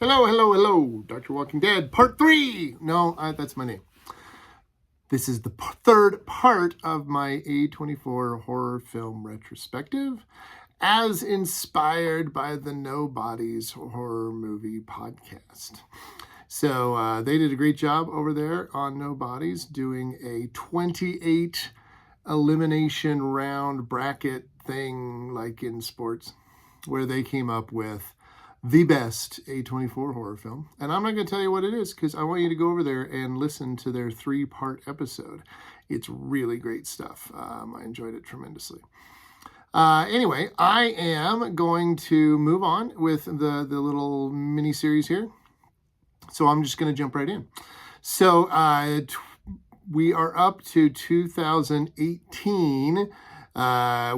Hello, hello, hello. Dr. Walking Dead, part 3. No, that's my name. This is the third part of my A24 horror film retrospective, as inspired by the No Bodies horror movie podcast. So they did a great job over there on No Bodies, doing a 28 elimination round bracket thing like in sports, where they came up with the best A24 horror film. And I'm not going to tell you what it is because I want you to go over there and listen to their 3-part episode. It's really great stuff. I enjoyed it tremendously. Anyway, I am going to move on with the little mini series here. So I'm just going to jump right in. So we are up to 2018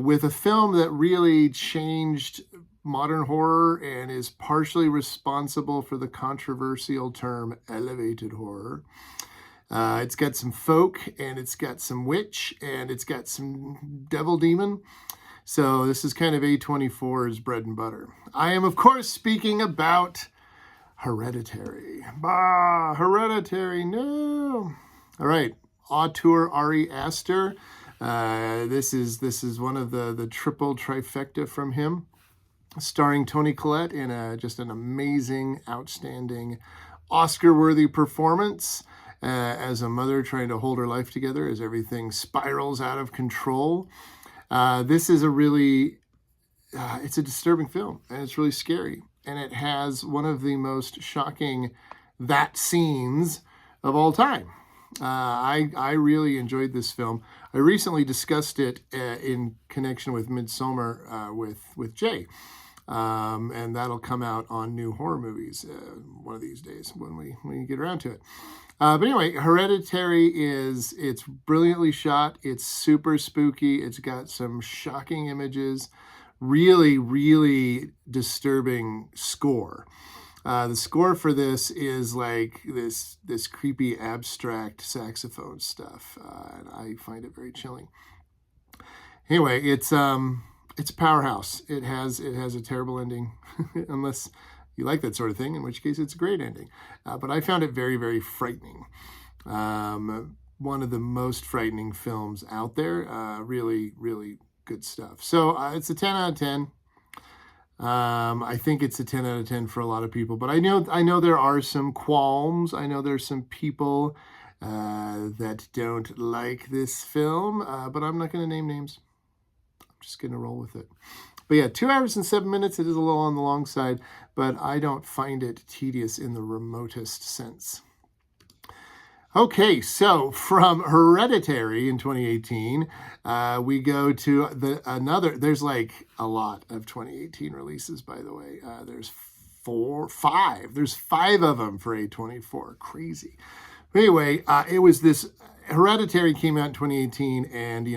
with a film that really changed modern horror and is partially responsible for the controversial term elevated horror. It's got some folk, and it's got some witch, and it's got some devil demon. So this is kind of A24's bread and butter. I am, of course, speaking about Hereditary. Bah, Hereditary, no. All right, auteur Ari Aster. This is one of the triple trifecta from him, starring Toni Collette in just an amazing, outstanding, Oscar-worthy performance as a mother trying to hold her life together as everything spirals out of control. This is it's a disturbing film, and it's really scary. And it has one of the most shocking scenes of all time. I really enjoyed this film. I recently discussed it in connection with Midsommar with Jay. And that'll come out on New Horror Movies one of these days when we get around to it. But anyway, Hereditary it's brilliantly shot. It's super spooky. It's got some shocking images. Really, really disturbing score. The score for this is like this creepy abstract saxophone stuff, and I find it very chilling. Anyway, it's a powerhouse. It has a terrible ending, unless you like that sort of thing, in which case it's a great ending. But I found it very, very frightening. One of the most frightening films out there. Really, really good stuff. So it's a 10 out of 10. I think it's a 10 out of 10 for a lot of people, but I know there are some qualms. I know there's some people that don't like this film, but I'm not going to name names. I'm just going to roll with it. But yeah, 2 hours and 7 minutes. It is a little on the long side, but I don't find it tedious in the remotest sense. Okay, so from Hereditary in 2018, we go to there's like a lot of 2018 releases, by the way. There's 5 of them for A24. Crazy. Anyway, it was this, Hereditary came out in 2018, and,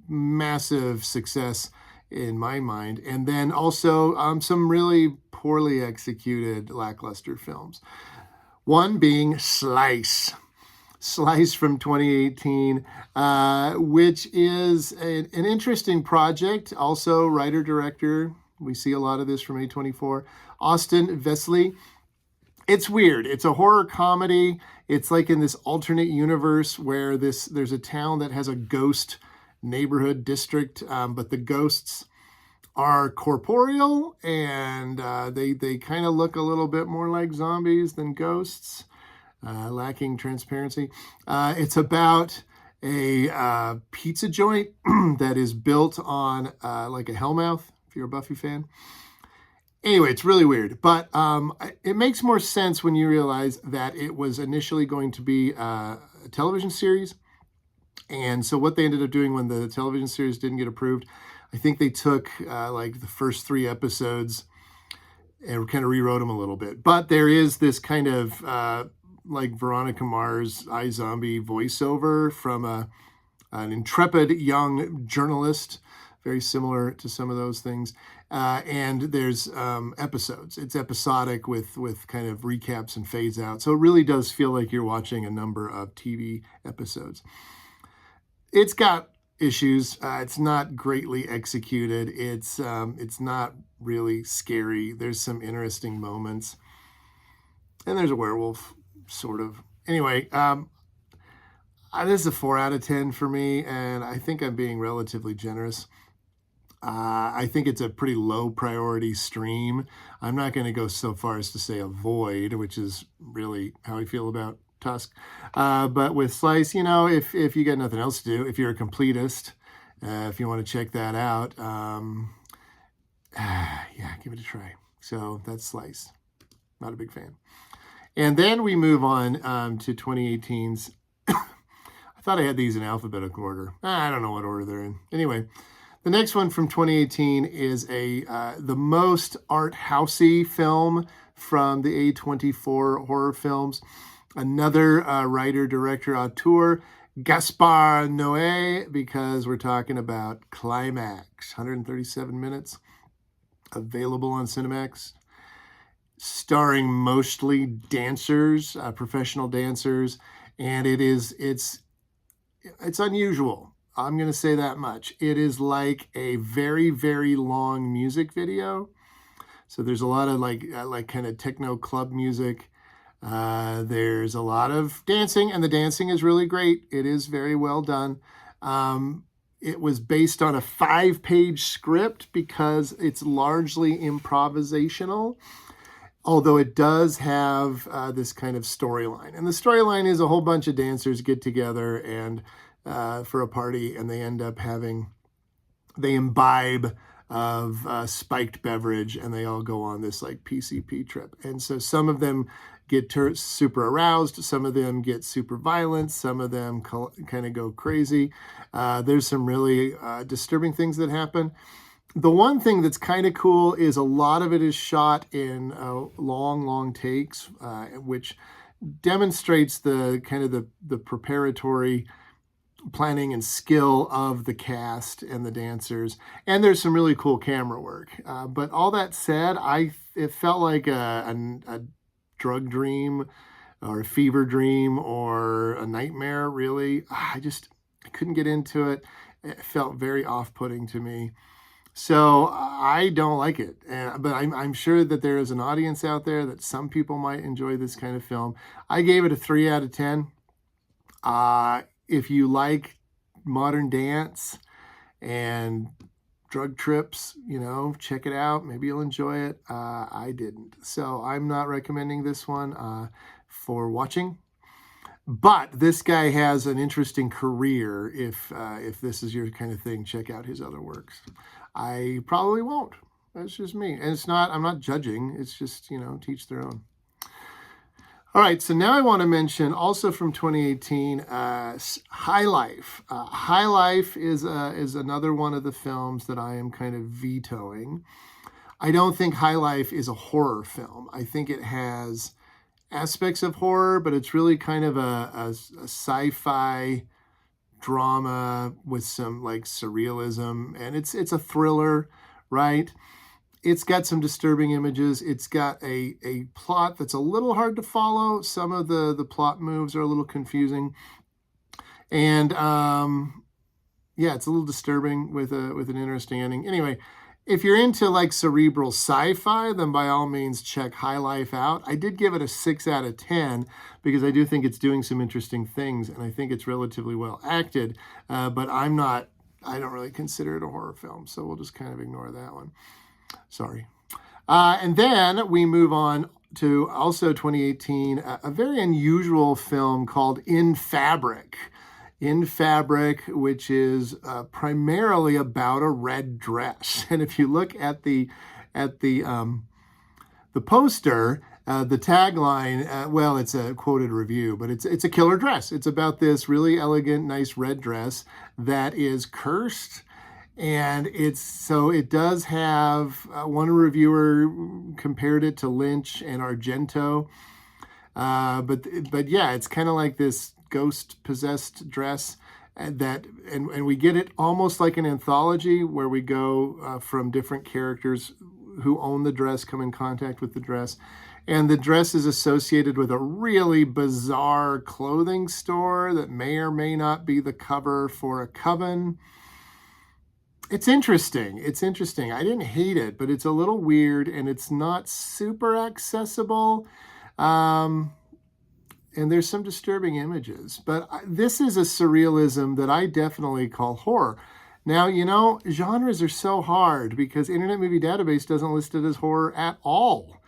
massive success in my mind. And then also some really poorly executed lackluster films. One being Slice from 2018, which is an interesting project. Also, writer-director. We see a lot of this from A24. Austin Vesely. It's weird. It's a horror comedy. It's like in this alternate universe where there's a town that has a ghost neighborhood district, but the ghosts are corporeal, and they kind of look a little bit more like zombies than ghosts. Lacking transparency. It's about a pizza joint that is built on like a Hellmouth, if you're a Buffy fan. Anyway, it's really weird, but it makes more sense when you realize that it was initially going to be a television series. And so what they ended up doing when the television series didn't get approved, I think they took like the first 3 episodes and kind of rewrote them a little bit. But there is this kind of like Veronica Mars iZombie voiceover from an intrepid young journalist, very similar to some of those things. And there's episodes. It's episodic with kind of recaps and fades out. So it really does feel like you're watching a number of TV episodes. It's got issues. It's not greatly executed. It's not really scary. There's some interesting moments. And there's a werewolf, sort of. Anyway, this is a 4 out of 10 for me, and I think I'm being relatively generous. I think it's a pretty low priority stream. I'm not going to go so far as to say avoid, which is really how I feel about Tusk. But with Slice, if you got nothing else to do, if you're a completist, if you want to check that out, yeah, give it a try. So that's Slice. Not a big fan. And then we move on to 2018's. I thought I had these in alphabetical order. I don't know what order they're in. Anyway, the next one from 2018 is the most art housey film from the A24 horror films. Another writer, director, auteur, Gaspar Noé, because we're talking about Climax, 137 minutes, available on Cinemax, starring mostly dancers, professional dancers, and it's unusual. I'm going to say that much. It is like a very, very long music video. So there's a lot of like kind of techno club music. There's a lot of dancing, and the dancing is really great. It is very well done. It was based on a 5-page script because it's largely improvisational, although it does have this kind of storyline. And the storyline is a whole bunch of dancers get together and for a party, and they imbibe of spiked beverage, and they all go on this like PCP trip. And so some of them get super aroused, some of them get super violent, some of them kind of go crazy. There's some really disturbing things that happen. The one thing that's kind of cool is a lot of it is shot in long takes, which demonstrates the kind of the preparatory planning and skill of the cast and the dancers. And there's some really cool camera work. But all that said, it felt like a drug dream or a fever dream or a nightmare, really. I couldn't get into it. It felt very off-putting to me. So I don't like it. But I'm sure that there is an audience out there that some people might enjoy this kind of film. I gave it a 3 out of 10. If you like modern dance and drug trips, check it out. Maybe you'll enjoy it. I didn't. So I'm not recommending this one for watching. But this guy has an interesting career. If this is your kind of thing, check out his other works. I probably won't. That's just me. And I'm not judging. It's just, teach their own. All right, so now I want to mention also from 2018, High Life. High Life is another one of the films that I am kind of vetoing. I don't think High Life is a horror film. I think it has aspects of horror, but it's really kind of a sci-fi drama with some like surrealism, and it's a thriller, right? It's got some disturbing images. It's got a plot that's a little hard to follow. Some of the plot moves are a little confusing. And yeah, it's a little disturbing with an interesting ending. Anyway, if you're into like cerebral sci-fi, then by all means check High Life out. I did give it a 6 out of 10 because I do think it's doing some interesting things, and I think it's relatively well acted. But I don't really consider it a horror film, so we'll just kind of ignore that one. Sorry. And then we move on to also 2018, a very unusual film called In Fabric. In Fabric, which is primarily about a red dress. And if you look at the poster, the tagline, well, it's a quoted review, but it's a killer dress. It's about this really elegant, nice red dress that is cursed. And it does have, one reviewer compared it to Lynch and Argento. But yeah, it's kind of like this ghost-possessed dress and we get it almost like an anthology where we go from different characters who own the dress, come in contact with the dress. And the dress is associated with a really bizarre clothing store that may or may not be the cover for a coven. It's interesting. I didn't hate it, but it's a little weird and it's not super accessible. And there's some disturbing images, but this is a surrealism that I definitely call horror. Now, genres are so hard because Internet Movie Database doesn't list it as horror at all.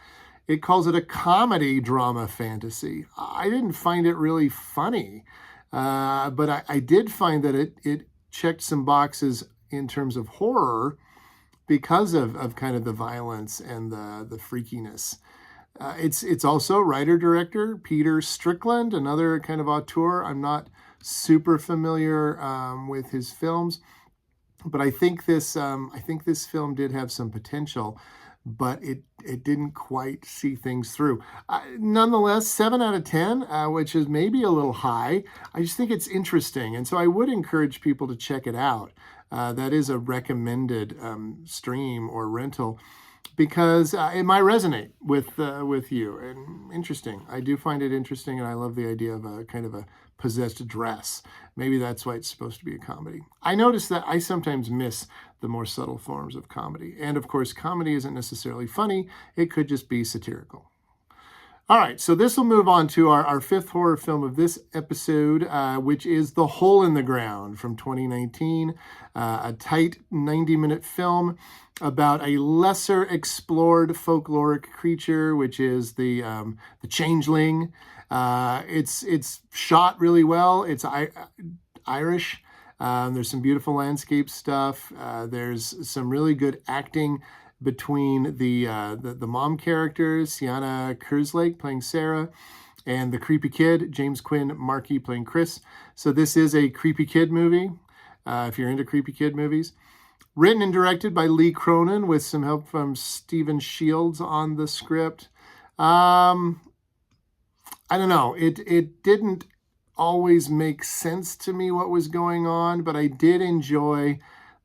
It calls it a comedy drama fantasy. I didn't find it really funny, but I did find that it checked some boxes in terms of horror because of kind of the violence and the freakiness. It's also writer-director Peter Strickland, another kind of auteur. I'm not super familiar with his films, but I think this film did have some potential, but it didn't quite see things through. Nonetheless, 7 out of 10, which is maybe a little high. I just think it's interesting, and so I would encourage people to check it out. That is a recommended stream or rental, because it might resonate with you. And interesting. I do find it interesting, and I love the idea of a kind of a possessed dress. Maybe that's why it's supposed to be a comedy. I notice that I sometimes miss the more subtle forms of comedy. And of course, comedy isn't necessarily funny. It could just be satirical. All right, so this will move on to our fifth horror film of this episode, which is The Hole in the Ground from 2019, a tight 90-minute film about a lesser explored folkloric creature, which is the changeling. It's shot really well. It's Irish. There's some beautiful landscape stuff. There's some really good acting between the mom characters, Sienna Kerslake playing Sarah, and the creepy kid, James Quinn Markey playing Chris. So this is a creepy kid movie, if you're into creepy kid movies. Written and directed by Lee Cronin with some help from Stephen Shields on the script. I don't know. It didn't always make sense to me what was going on, but I did enjoy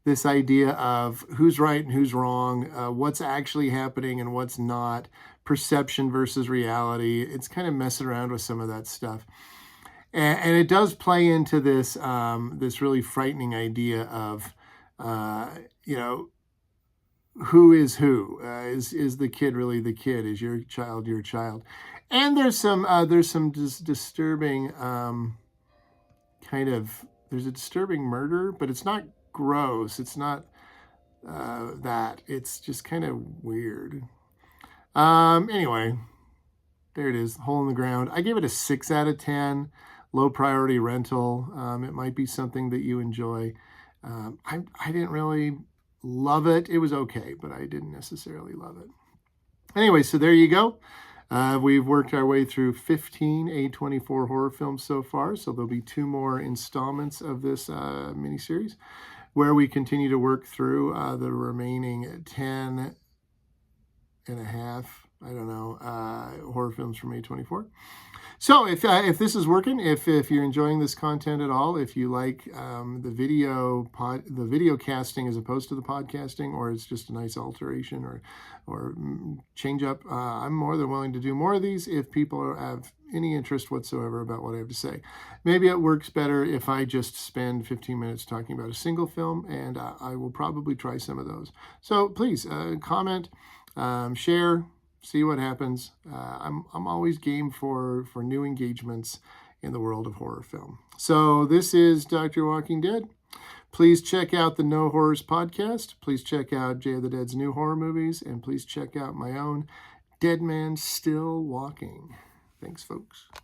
this idea of who's right and who's wrong, what's actually happening and what's not, perception versus reality. It's kind of messing around with some of that stuff. And it does play into this this really frightening idea of, who is who? Is the kid really the kid? Is your child your child? And there's some disturbing there's a disturbing murder, but it's not gross. It's not that. It's just kind of weird. Anyway, there it is, Hole in the Ground. I gave it a 6 out of 10, low priority rental. It might be something that you enjoy. I didn't really love it. It was okay, but I didn't necessarily love it. Anyway, so there you go. We've worked our way through 15 A24 horror films so far, so there'll be 2 more installments of this miniseries where we continue to work through the remaining 10 and a half, horror films from A24. So if this is working, if you're enjoying this content at all, if you like the video casting as opposed to the podcasting, or it's just a nice alteration or change up, I'm more than willing to do more of these if people have any interest whatsoever about what I have to say. Maybe it works better if I just spend 15 minutes talking about a single film, and I will probably try some of those. So please comment, share, see what happens. I'm always game for new engagements in the world of horror film. So this is Dr. Walking Dead. Please check out the No Horrors podcast. Please check out Jay of the Dead's new horror movies. And please check out my own Dead Man Still Walking. Thanks, folks.